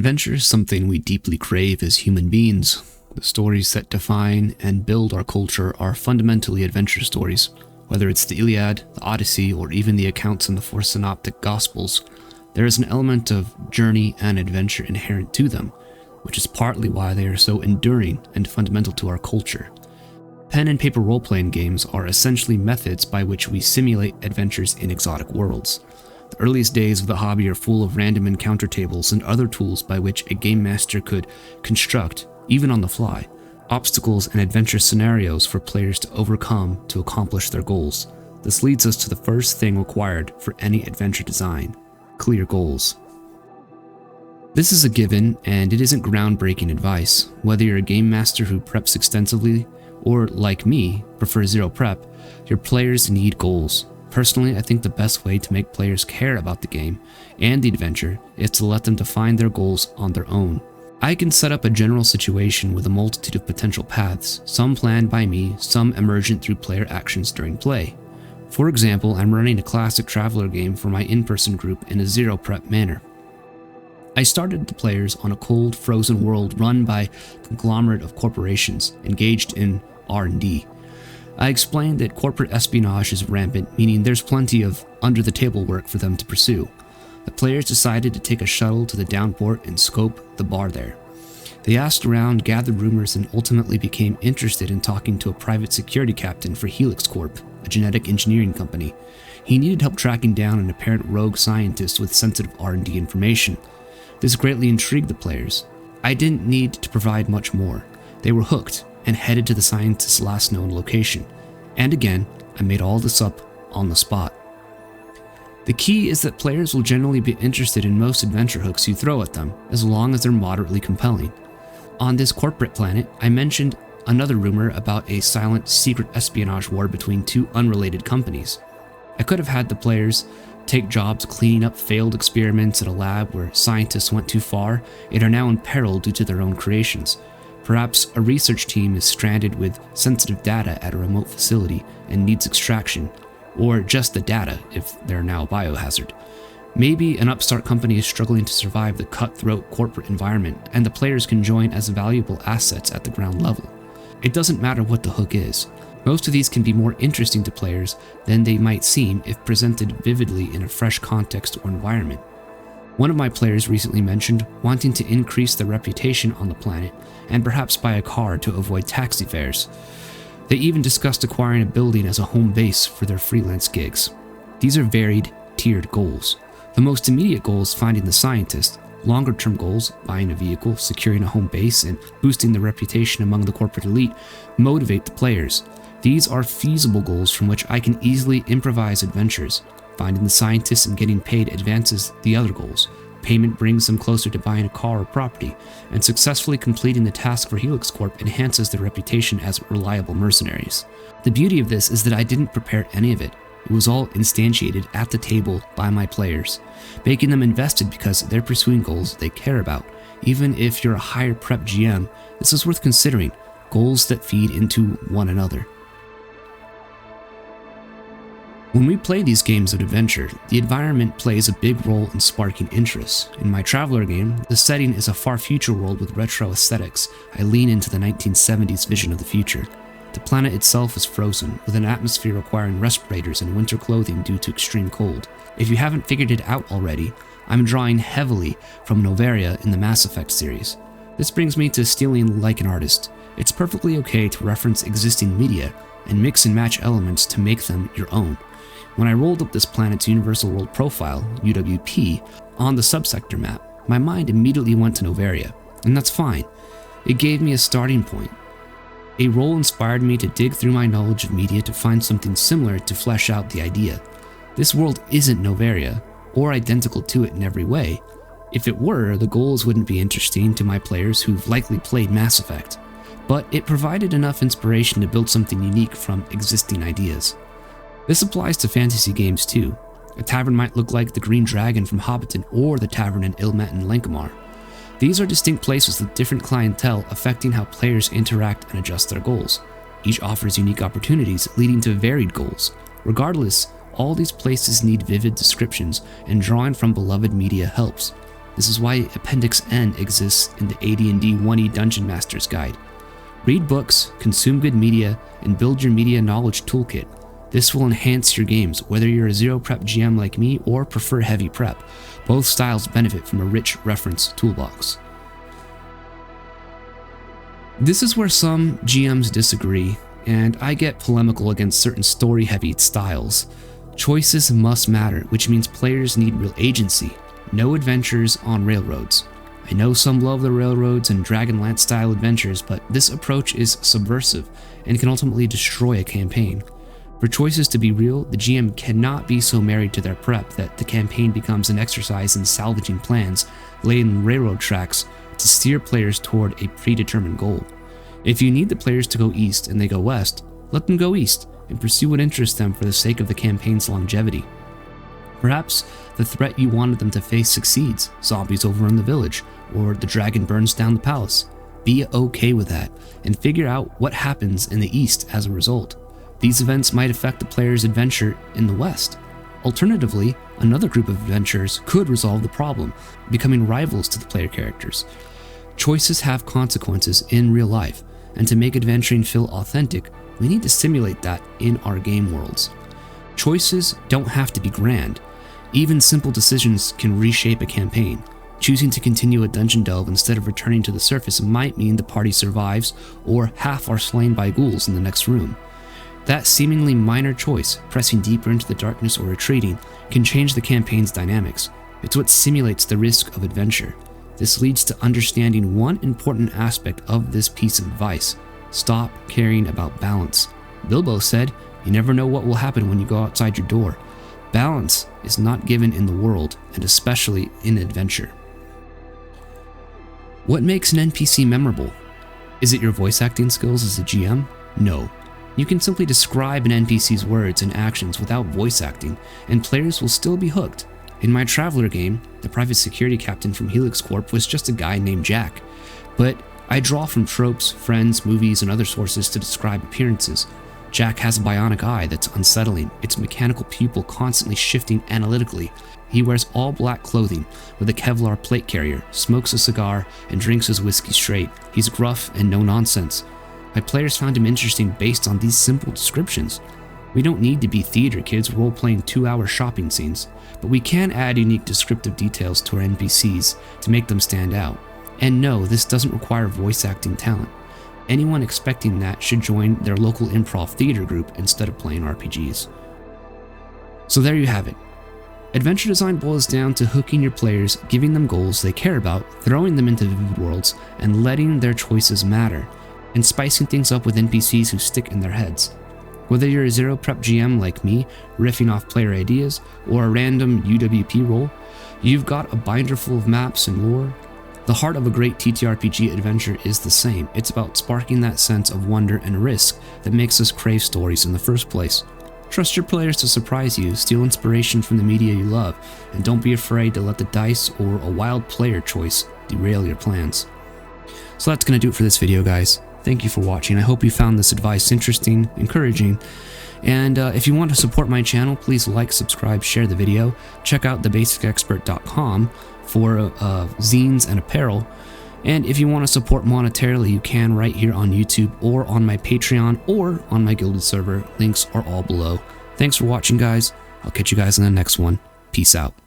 Adventure is something we deeply crave as human beings. The stories that define and build our culture are fundamentally adventure stories. Whether it's the Iliad, the Odyssey, or even the accounts in the four synoptic Gospels, there is an element of journey and adventure inherent to them, which is partly why they are so enduring and fundamental to our culture. Pen and paper role-playing games are essentially methods by which we simulate adventures in exotic worlds. The earliest days of the hobby are full of random encounter tables and other tools by which a game master could construct, even on the fly, obstacles and adventure scenarios for players to overcome to accomplish their goals. This leads us to the first thing required for any adventure design: clear goals. This is a given, and it isn't groundbreaking advice. Whether you're a game master who preps extensively, or like me, prefers zero prep, your players need goals. Personally, I think the best way to make players care about the game and the adventure is to let them define their goals on their own. I can set up a general situation with a multitude of potential paths, some planned by me, some emergent through player actions during play. For example, I'm running a classic Traveler game for my in-person group in a zero prep manner. I started the players on a cold, frozen world run by a conglomerate of corporations engaged in R&D. I explained that corporate espionage is rampant, meaning there's plenty of under-the-table work for them to pursue. The players decided to take a shuttle to the downport and scope the bar there. They asked around, gathered rumors, and ultimately became interested in talking to a private security captain for Helix Corp, a genetic engineering company. He needed help tracking down an apparent rogue scientist with sensitive R&D information. This greatly intrigued the players. I didn't need to provide much more. They were hooked and headed to the scientist's last known location. And again, I made all this up on the spot. The key is that players will generally be interested in most adventure hooks you throw at them, as long as they're moderately compelling. On this corporate planet, I mentioned another rumor about a silent, secret espionage war between two unrelated companies. I could have had the players take jobs cleaning up failed experiments at a lab where scientists went too far and are now in peril due to their own creations. Perhaps a research team is stranded with sensitive data at a remote facility and needs extraction, or just the data if they're now a biohazard. Maybe an upstart company is struggling to survive the cutthroat corporate environment, and the players can join as valuable assets at the ground level. It doesn't matter what the hook is. Most of these can be more interesting to players than they might seem if presented vividly in a fresh context or environment. One of my players recently mentioned wanting to increase their reputation on the planet and perhaps buy a car to avoid taxi fares. They even discussed acquiring a building as a home base for their freelance gigs. These are varied, tiered goals. The most immediate goal is finding the scientist. Longer-term goals, buying a vehicle, securing a home base, and boosting the reputation among the corporate elite, motivate the players. These are feasible goals from which I can easily improvise adventures. Finding the scientists and getting paid advances the other goals. Payment brings them closer to buying a car or property, and successfully completing the task for Helix Corp enhances their reputation as reliable mercenaries. The beauty of this is that I didn't prepare any of it. It was all instantiated at the table by my players, making them invested because they're pursuing goals they care about. Even if you're a higher prep GM, this is worth considering, goals that feed into one another. When we play these games of adventure, the environment plays a big role in sparking interest. In my Traveler game, the setting is a far future world with retro aesthetics. I lean into the 1970s vision of the future. The planet itself is frozen, with an atmosphere requiring respirators and winter clothing due to extreme cold. If you haven't figured it out already, I'm drawing heavily from Noveria in the Mass Effect series. This brings me to stealing like an artist. It's perfectly okay to reference existing media and mix and match elements to make them your own. When I rolled up this planet's Universal World Profile, UWP, on the subsector map, my mind immediately went to Noveria, and that's fine. It gave me a starting point. A role inspired me to dig through my knowledge of media to find something similar to flesh out the idea. This world isn't Noveria, or identical to it in every way. If it were, the goals wouldn't be interesting to my players who've likely played Mass Effect, but it provided enough inspiration to build something unique from existing ideas. This applies to fantasy games too. A tavern might look like the Green Dragon from Hobbiton or the Tavern in Ilmet in Lankamar. These are distinct places with different clientele affecting how players interact and adjust their goals. Each offers unique opportunities leading to varied goals. Regardless, all these places need vivid descriptions, and drawing from beloved media helps. This is why Appendix N exists in the AD&D 1E Dungeon Master's Guide. Read books, consume good media, and build your media knowledge toolkit. This will enhance your games, whether you're a zero prep GM like me or prefer heavy prep. Both styles benefit from a rich reference toolbox. This is where some GMs disagree, and I get polemical against certain story-heavy styles. Choices must matter, which means players need real agency. No adventures on railroads. I know some love the railroads and Dragonlance style adventures, but this approach is subversive and can ultimately destroy a campaign. For choices to be real, the GM cannot be so married to their prep that the campaign becomes an exercise in salvaging plans laid in railroad tracks to steer players toward a predetermined goal. If you need the players to go east and they go west, let them go east and pursue what interests them for the sake of the campaign's longevity. Perhaps the threat you wanted them to face succeeds, zombies overrun the village, or the dragon burns down the palace. Be okay with that, and figure out what happens in the east as a result. These events might affect the player's adventure in the west. Alternatively, another group of adventurers could resolve the problem, becoming rivals to the player characters. Choices have consequences in real life, and to make adventuring feel authentic, we need to simulate that in our game worlds. Choices don't have to be grand. Even simple decisions can reshape a campaign. Choosing to continue a dungeon delve instead of returning to the surface might mean the party survives, or half are slain by ghouls in the next room. That seemingly minor choice, pressing deeper into the darkness or retreating, can change the campaign's dynamics. It's what simulates the risk of adventure. This leads to understanding one important aspect of this piece of advice. Stop caring about balance. Bilbo said, "You never know what will happen when you go outside your door." Balance is not given in the world, and especially in adventure. What makes an NPC memorable? Is it your voice acting skills as a GM? No. You can simply describe an NPC's words and actions without voice acting, and players will still be hooked. In my Traveler game, the private security captain from Helix Corp was just a guy named Jack. But I draw from tropes, friends, movies, and other sources to describe appearances. Jack has a bionic eye that's unsettling, its mechanical pupil constantly shifting analytically. He wears all black clothing with a Kevlar plate carrier, smokes a cigar, and drinks his whiskey straight. He's gruff and no nonsense. My players found him interesting based on these simple descriptions. We don't need to be theater kids role-playing 2-hour shopping scenes, but we can add unique descriptive details to our NPCs to make them stand out. And no, this doesn't require voice acting talent. Anyone expecting that should join their local improv theater group instead of playing RPGs. So there you have it. Adventure design boils down to hooking your players, giving them goals they care about, throwing them into vivid worlds, and letting their choices matter, and spicing things up with NPCs who stick in their heads. Whether you're a zero prep GM like me, riffing off player ideas, or a random UWP role, you've got a binder full of maps and lore. The heart of a great TTRPG adventure is the same. It's about sparking that sense of wonder and risk that makes us crave stories in the first place. Trust your players to surprise you, steal inspiration from the media you love, and don't be afraid to let the dice or a wild player choice derail your plans. So that's going to do it for this video, guys. Thank you for watching. I hope you found this advice interesting, encouraging, and if you want to support my channel, please like, subscribe, share the video. Check out thebasicexpert.com for zines and apparel, and if you want to support monetarily, you can right here on YouTube or on my Patreon or on my Guilded server. Links are all below. Thanks for watching, guys. I'll catch you guys in the next one. Peace out.